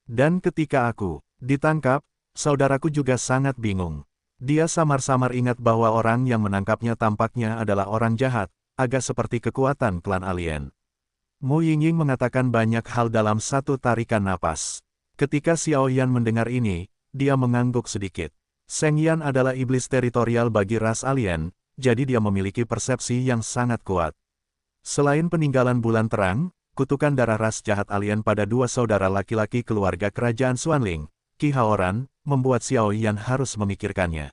Dan ketika aku ditangkap, saudaraku juga sangat bingung. Dia samar-samar ingat bahwa orang yang menangkapnya tampaknya adalah orang jahat, agak seperti kekuatan klan alien. Mu Yingying mengatakan banyak hal dalam satu tarikan napas. Ketika Xiao Yan mendengar ini, dia mengangguk sedikit. Seng Yan adalah iblis teritorial bagi ras alien, jadi dia memiliki persepsi yang sangat kuat. Selain peninggalan bulan terang, kutukan darah ras jahat alien pada dua saudara laki-laki keluarga kerajaan Xuanling, Qi Haoran, membuat Xiao Yan harus memikirkannya.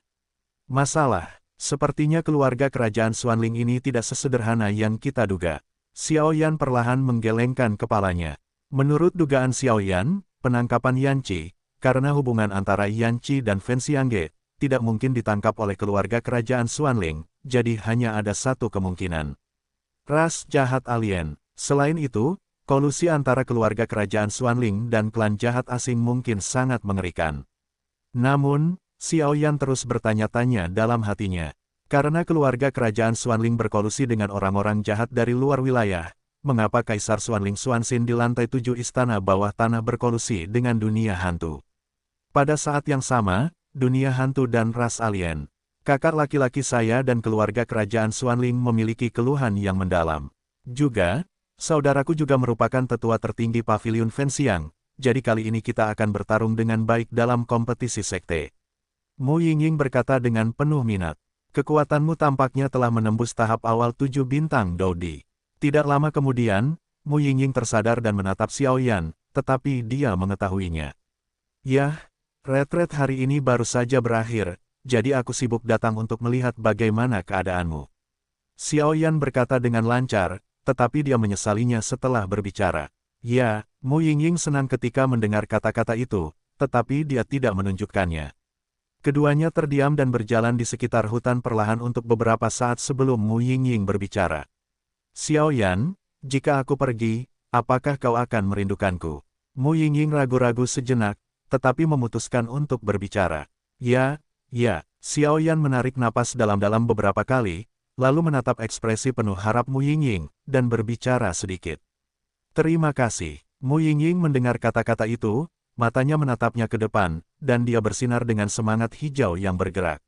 Masalah, sepertinya keluarga kerajaan Xuanling ini tidak sesederhana yang kita duga. Xiao Yan perlahan menggelengkan kepalanya. Menurut dugaan Xiao Yan, penangkapan Yanqi, karena hubungan antara Yanqi dan Fen Xiangge, tidak mungkin ditangkap oleh keluarga kerajaan Xuanling, jadi hanya ada satu kemungkinan. Ras jahat alien. Selain itu, kolusi antara keluarga kerajaan Xuanling dan klan jahat asing mungkin sangat mengerikan. Namun, Xiao Yan terus bertanya-tanya dalam hatinya. Karena keluarga kerajaan Xuanling berkolusi dengan orang-orang jahat dari luar wilayah, mengapa Kaisar Xuanling Xuanxin di lantai 7 istana bawah tanah berkolusi dengan dunia hantu? Pada saat yang sama, dunia hantu dan ras alien. Kakak laki-laki saya dan keluarga kerajaan Xuanling memiliki keluhan yang mendalam. Juga, saudaraku juga merupakan tetua tertinggi pavilion Fenxiang, jadi kali ini kita akan bertarung dengan baik dalam kompetisi sekte. Mu Yingying berkata dengan penuh minat. Kekuatanmu tampaknya telah menembus tahap awal 7 bintang Dodi. Tidak lama kemudian, Mu Yingying tersadar dan menatap Xiao Yan, tetapi dia mengetahuinya. Yah, retret hari ini baru saja berakhir, jadi aku sibuk datang untuk melihat bagaimana keadaanmu. Xiao Yan berkata dengan lancar, tetapi dia menyesalinya setelah berbicara. Ya, Mu Yingying senang ketika mendengar kata-kata itu, tetapi dia tidak menunjukkannya. Keduanya terdiam dan berjalan di sekitar hutan perlahan untuk beberapa saat sebelum Mu Yingying berbicara. Xiao Yan, jika aku pergi, apakah kau akan merindukanku? Mu Yingying ragu-ragu sejenak, tetapi memutuskan untuk berbicara. Ya, Xiao Yan menarik napas dalam-dalam beberapa kali, lalu menatap ekspresi penuh harap Mu Yingying, dan berbicara sedikit. Terima kasih. Mu Yingying mendengar kata-kata itu, matanya menatapnya ke depan, dan dia bersinar dengan semangat hijau yang bergerak.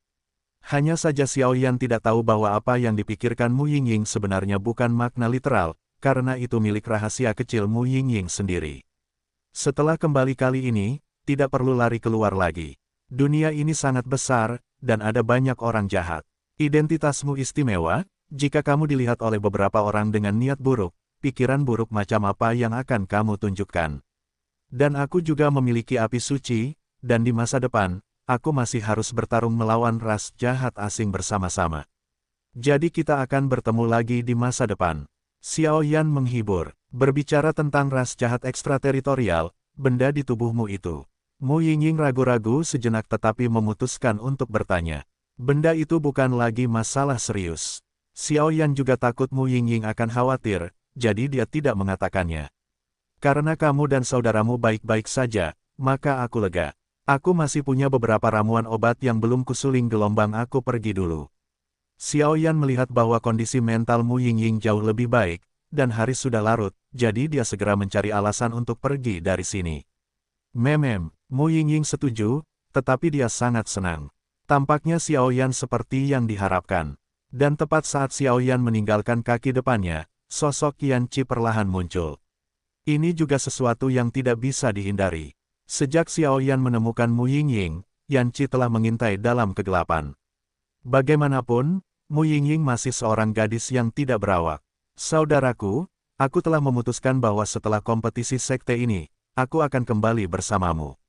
Hanya saja Xiao Yan tidak tahu bahwa apa yang dipikirkan Mu Yingying sebenarnya bukan makna literal, karena itu milik rahasia kecil Mu Yingying sendiri. Setelah kembali kali ini, tidak perlu lari keluar lagi. Dunia ini sangat besar, dan ada banyak orang jahat. Identitasmu istimewa, jika kamu dilihat oleh beberapa orang dengan niat buruk, pikiran buruk macam apa yang akan kamu tunjukkan. Dan aku juga memiliki api suci, dan di masa depan, aku masih harus bertarung melawan ras jahat asing bersama-sama. Jadi kita akan bertemu lagi di masa depan. Xiao Yan menghibur, berbicara tentang ras jahat ekstrateritorial, benda di tubuhmu itu. Mu Yingying ragu-ragu sejenak tetapi memutuskan untuk bertanya. Benda itu bukan lagi masalah serius. Xiao Yan juga takut Mu Yingying akan khawatir, jadi dia tidak mengatakannya. Karena kamu dan saudaramu baik-baik saja, maka aku lega. Aku masih punya beberapa ramuan obat yang belum kusuling gelombang aku pergi dulu. Xiao Yan melihat bahwa kondisi mental Mu Yingying jauh lebih baik, dan hari sudah larut, jadi dia segera mencari alasan untuk pergi dari sini. Mu Yingying setuju, tetapi dia sangat senang. Tampaknya Xiao Yan seperti yang diharapkan. Dan tepat saat Xiao Yan meninggalkan kaki depannya, sosok Yan Qi perlahan muncul. Ini juga sesuatu yang tidak bisa dihindari. Sejak Xiao Yan menemukan Mu Yingying, Yan Qi telah mengintai dalam kegelapan. Bagaimanapun, Mu Yingying masih seorang gadis yang tidak berawak. Saudaraku, aku telah memutuskan bahwa setelah kompetisi sekte ini, aku akan kembali bersamamu.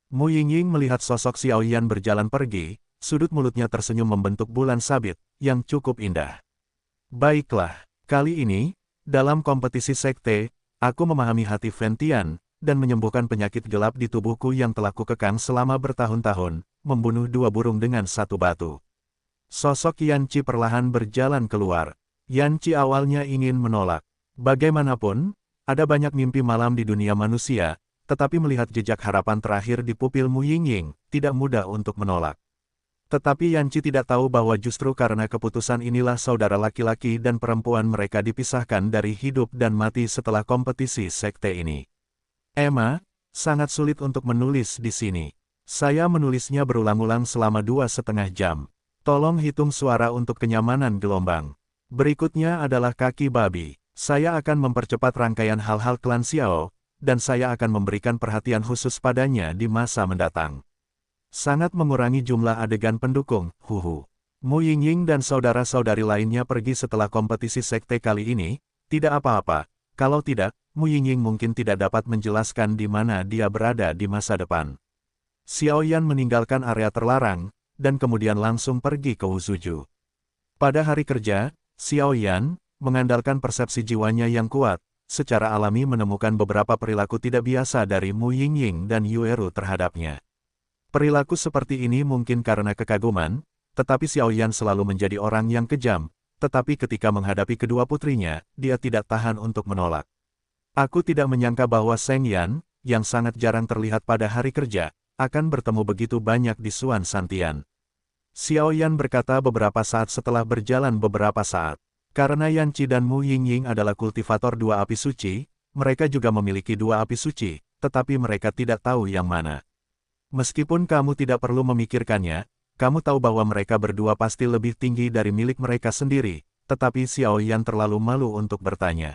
Mu Yingying melihat sosok Xiao Yan berjalan pergi, sudut mulutnya tersenyum membentuk bulan sabit, yang cukup indah. Baiklah, kali ini, dalam kompetisi sekte, aku memahami hati Ventian, dan menyembuhkan penyakit gelap di tubuhku yang telah kukekang selama bertahun-tahun, membunuh dua burung dengan satu batu. Sosok Yan Qi perlahan berjalan keluar. Yan Qi awalnya ingin menolak. Bagaimanapun, ada banyak mimpi malam di dunia manusia, tetapi melihat jejak harapan terakhir di pupil Mu Yingying, tidak mudah untuk menolak. Tetapi Yan Qi tidak tahu bahwa justru karena keputusan inilah saudara laki-laki dan perempuan mereka dipisahkan dari hidup dan mati setelah kompetisi sekte ini. Emma, sangat sulit untuk menulis di sini. Saya menulisnya berulang-ulang selama 2,5 jam. Tolong hitung suara untuk kenyamanan gelombang. Berikutnya adalah kaki babi. Saya akan mempercepat rangkaian hal-hal klan Xiao, dan saya akan memberikan perhatian khusus padanya di masa mendatang. Sangat mengurangi jumlah adegan pendukung, huhu. Mu Yingying dan saudara-saudari lainnya pergi setelah kompetisi sekte kali ini, tidak apa-apa, kalau tidak, Mu Yingying mungkin tidak dapat menjelaskan di mana dia berada di masa depan. Xiao Yan meninggalkan area terlarang, dan kemudian langsung pergi ke Wusuju. Pada hari kerja, Xiao Yan, mengandalkan persepsi jiwanya yang kuat, secara alami menemukan beberapa perilaku tidak biasa dari Mu Yingying dan Yueru terhadapnya. Perilaku seperti ini mungkin karena kekaguman, tetapi Xiao Yan selalu menjadi orang yang kejam, tetapi ketika menghadapi kedua putrinya, dia tidak tahan untuk menolak. Aku tidak menyangka bahwa Seng Yan, yang sangat jarang terlihat pada hari kerja, akan bertemu begitu banyak di Suan Santian. Xiao Yan berkata beberapa saat setelah berjalan beberapa saat. Karena Yan Qi dan Mu Yingying adalah kultivator dua api suci, mereka juga memiliki dua api suci, tetapi mereka tidak tahu yang mana. Meskipun kamu tidak perlu memikirkannya, kamu tahu bahwa mereka berdua pasti lebih tinggi dari milik mereka sendiri, tetapi Xiao Yan terlalu malu untuk bertanya.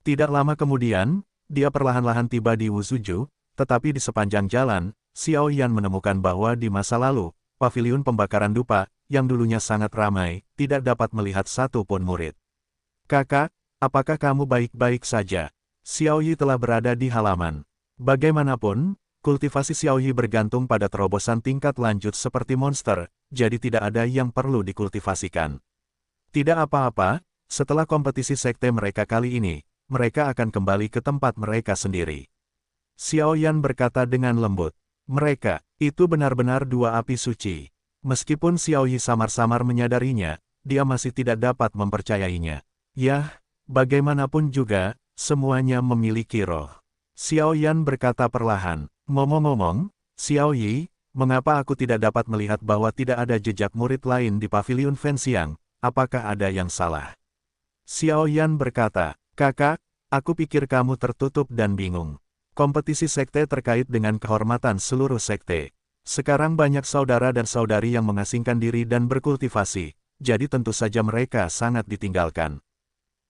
Tidak lama kemudian, dia perlahan-lahan tiba di Wusuju, tetapi di sepanjang jalan, Xiao Yan menemukan bahwa di masa lalu, paviliun pembakaran dupa, yang dulunya sangat ramai, tidak dapat melihat satu pun murid. Kakak, apakah kamu baik-baik saja? Xiao Yi telah berada di halaman. Bagaimanapun, kultivasi Xiao Yi bergantung pada terobosan tingkat lanjut seperti monster, jadi tidak ada yang perlu dikultivasikan. Tidak apa-apa, setelah kompetisi sekte mereka kali ini, mereka akan kembali ke tempat mereka sendiri. Xiao Yan berkata dengan lembut. Mereka, itu benar-benar dua api suci. Meskipun Xiao Yi samar-samar menyadarinya, dia masih tidak dapat mempercayainya. Yah, bagaimanapun juga, semuanya memiliki roh. Xiao Yan berkata perlahan. Ngomong-ngomong, Xiao Yi, mengapa aku tidak dapat melihat bahwa tidak ada jejak murid lain di paviliun Fenxiang? Apakah ada yang salah? Xiao Yan berkata, kakak, aku pikir kamu tertutup dan bingung. Kompetisi sekte terkait dengan kehormatan seluruh sekte. Sekarang banyak saudara dan saudari yang mengasingkan diri dan berkultivasi, jadi tentu saja mereka sangat ditinggalkan.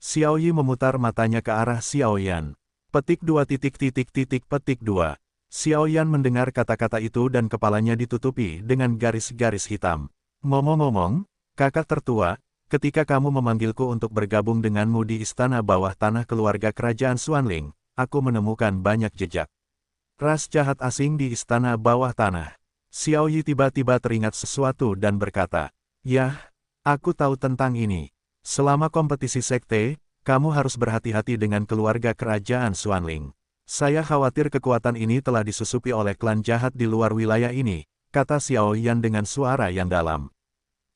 Xiao Yi memutar matanya ke arah Xiao Yan. Petik 2 petik 2. Xiao Yan mendengar kata-kata itu dan kepalanya ditutupi dengan garis-garis hitam. Ngomong-ngomong, Kakak tertua, ketika kamu memanggilku untuk bergabung denganmu di istana bawah tanah keluarga kerajaan Xuanling, aku menemukan banyak jejak ras jahat asing di istana bawah tanah. Xiao Yi tiba-tiba teringat sesuatu dan berkata, "Yah, aku tahu tentang ini. Selama kompetisi sekte, kamu harus berhati-hati dengan keluarga kerajaan Xuanling. Saya khawatir kekuatan ini telah disusupi oleh klan jahat di luar wilayah ini," kata Xiao Yan dengan suara yang dalam.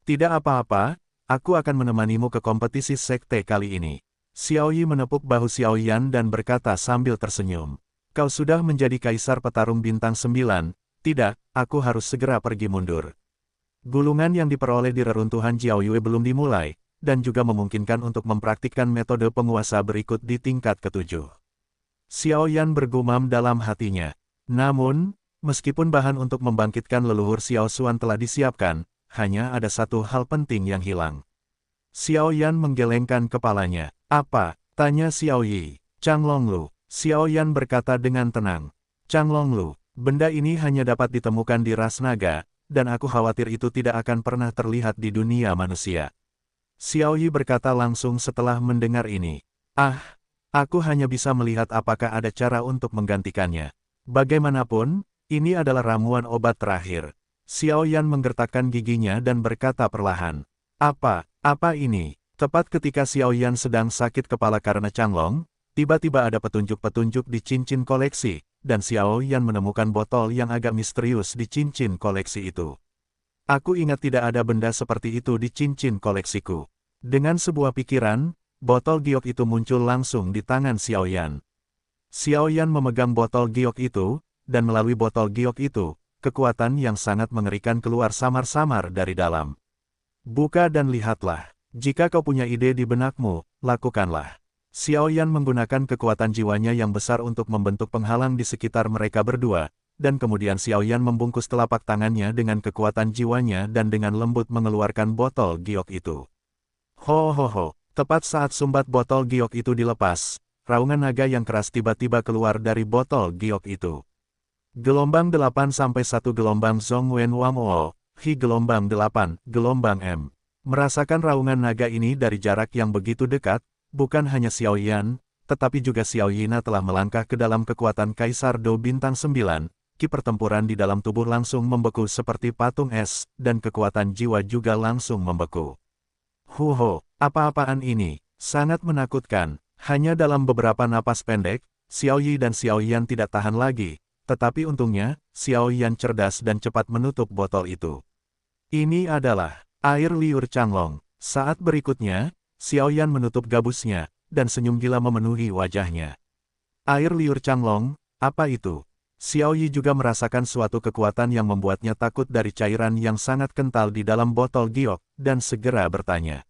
"Tidak apa-apa, aku akan menemanimu ke kompetisi sekte kali ini." Xiao Yi menepuk bahu Xiao Yan dan berkata sambil tersenyum. "Kau sudah menjadi kaisar petarung bintang 9, tidak, aku harus segera pergi mundur." Gulungan yang diperoleh di reruntuhan Jiao Yue belum dimulai, dan juga memungkinkan untuk mempraktikkan metode penguasa berikut di tingkat ketujuh. Xiao Yan bergumam dalam hatinya. Namun, meskipun bahan untuk membangkitkan leluhur Xiao Xuan telah disiapkan, hanya ada satu hal penting yang hilang. Xiao Yan menggelengkan kepalanya. "Apa?" tanya Xiao Yi. "Chang Longlu," Xiao Yan berkata dengan tenang. "Chang Longlu, benda ini hanya dapat ditemukan di ras naga, dan aku khawatir itu tidak akan pernah terlihat di dunia manusia." Xiao Yi berkata langsung setelah mendengar ini. "Ah, aku hanya bisa melihat apakah ada cara untuk menggantikannya. Bagaimanapun, ini adalah ramuan obat terakhir." Xiao Yan menggertakkan giginya dan berkata perlahan. Apa ini?" Tepat ketika Xiao Yan sedang sakit kepala karena Changlong, tiba-tiba ada petunjuk-petunjuk di cincin koleksi, dan Xiao Yan menemukan botol yang agak misterius di cincin koleksi itu. "Aku ingat tidak ada benda seperti itu di cincin koleksiku." Dengan sebuah pikiran, botol giok itu muncul langsung di tangan Xiao Yan. Xiao Yan memegang botol giok itu, dan melalui botol giok itu, kekuatan yang sangat mengerikan keluar samar-samar dari dalam. "Buka dan lihatlah. Jika kau punya ide di benakmu, lakukanlah." Xiao Yan menggunakan kekuatan jiwanya yang besar untuk membentuk penghalang di sekitar mereka berdua, dan kemudian Xiao Yan membungkus telapak tangannya dengan kekuatan jiwanya dan dengan lembut mengeluarkan botol giok itu. Ho ho ho, tepat saat sumbat botol giok itu dilepas, raungan naga yang keras tiba-tiba keluar dari botol giok itu. Gelombang 8 sampai 1 gelombang Zhong Wen Wang O, Hi gelombang 8, gelombang M. Merasakan raungan naga ini dari jarak yang begitu dekat, bukan hanya Xiao Yan, tetapi juga Xiao Yina telah melangkah ke dalam kekuatan Kaisar Do Bintang 9, ki pertempuran di dalam tubuh langsung membeku seperti patung es, dan kekuatan jiwa juga langsung membeku. Huho, apa-apaan ini? Sangat menakutkan. Hanya dalam beberapa napas pendek, Xiao Yi dan Xiao Yan tidak tahan lagi, tetapi untungnya, Xiao Yan cerdas dan cepat menutup botol itu. Ini adalah air liur Changlong. Saat berikutnya, Xiao Yan menutup gabusnya, dan senyum gila memenuhi wajahnya. Air liur Changlong, apa itu? Xiao Yi juga merasakan suatu kekuatan yang membuatnya takut dari cairan yang sangat kental di dalam botol giok, dan segera bertanya.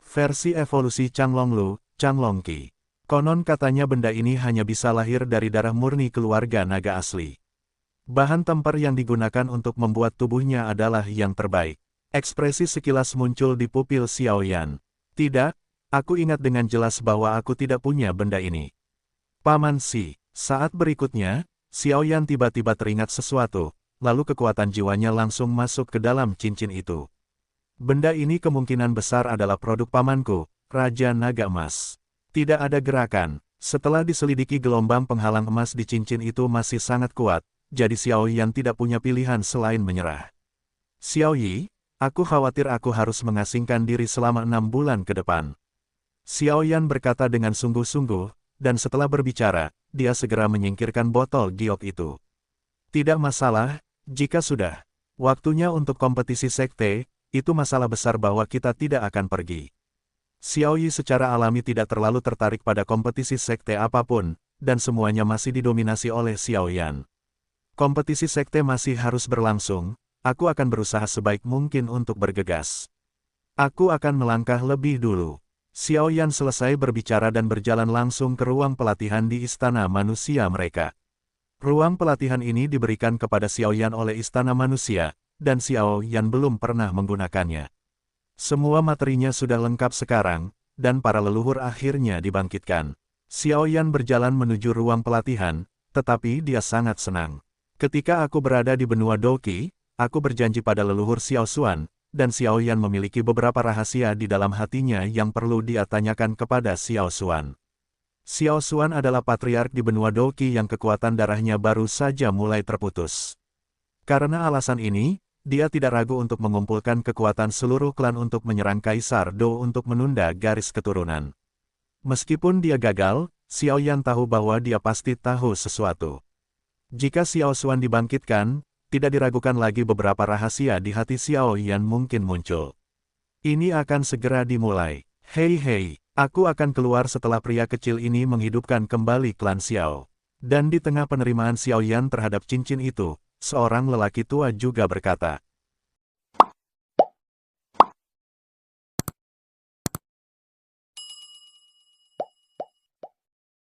Versi evolusi Changlong Lu, Changlong Qi. Konon katanya benda ini hanya bisa lahir dari darah murni keluarga naga asli. Bahan tempur yang digunakan untuk membuat tubuhnya adalah yang terbaik. Ekspresi sekilas muncul di pupil Xiao Yan. "Tidak, aku ingat dengan jelas bahwa aku tidak punya benda ini." Paman Si. Saat berikutnya, Xiao Yan tiba-tiba teringat sesuatu, lalu kekuatan jiwanya langsung masuk ke dalam cincin itu. "Benda ini kemungkinan besar adalah produk pamanku, Raja Naga Emas." Tidak ada gerakan. Setelah diselidiki gelombang penghalang emas di cincin itu masih sangat kuat, jadi Xiao Yan tidak punya pilihan selain menyerah. "Xiao Yi, aku khawatir aku harus mengasingkan diri selama 6 bulan ke depan." Xiao Yan berkata dengan sungguh-sungguh, dan setelah berbicara, dia segera menyingkirkan botol giok itu. "Tidak masalah, jika sudah waktunya untuk kompetisi sekte, itu masalah besar bahwa kita tidak akan pergi." Xiao Yi secara alami tidak terlalu tertarik pada kompetisi sekte apapun, dan semuanya masih didominasi oleh Xiao Yan. "Kompetisi sekte masih harus berlangsung, aku akan berusaha sebaik mungkin untuk bergegas. Aku akan melangkah lebih dulu." Xiao Yan selesai berbicara dan berjalan langsung ke ruang pelatihan di istana manusia mereka. Ruang pelatihan ini diberikan kepada Xiao Yan oleh istana manusia, dan Xiao Yan belum pernah menggunakannya. Semua materinya sudah lengkap sekarang, dan para leluhur akhirnya dibangkitkan. Xiao Yan berjalan menuju ruang pelatihan, tetapi dia sangat senang. "Ketika aku berada di benua Doqi, aku berjanji pada leluhur Xiao Xuan, dan Xiao Yan memiliki beberapa rahasia di dalam hatinya yang perlu dia tanyakan kepada Xiao Xuan. Xiao Xuan adalah patriark di benua Douqi yang kekuatan darahnya baru saja mulai terputus. Karena alasan ini, dia tidak ragu untuk mengumpulkan kekuatan seluruh klan untuk menyerang Kaisar Dou untuk menunda garis keturunan. Meskipun dia gagal, Xiao Yan tahu bahwa dia pasti tahu sesuatu. Jika Xiao Xuan dibangkitkan, tidak diragukan lagi beberapa rahasia di hati Xiao Yan mungkin muncul. Ini akan segera dimulai. Hei, aku akan keluar setelah pria kecil ini menghidupkan kembali klan Xiao. Dan di tengah penerimaan Xiao Yan terhadap cincin itu, seorang lelaki tua juga berkata,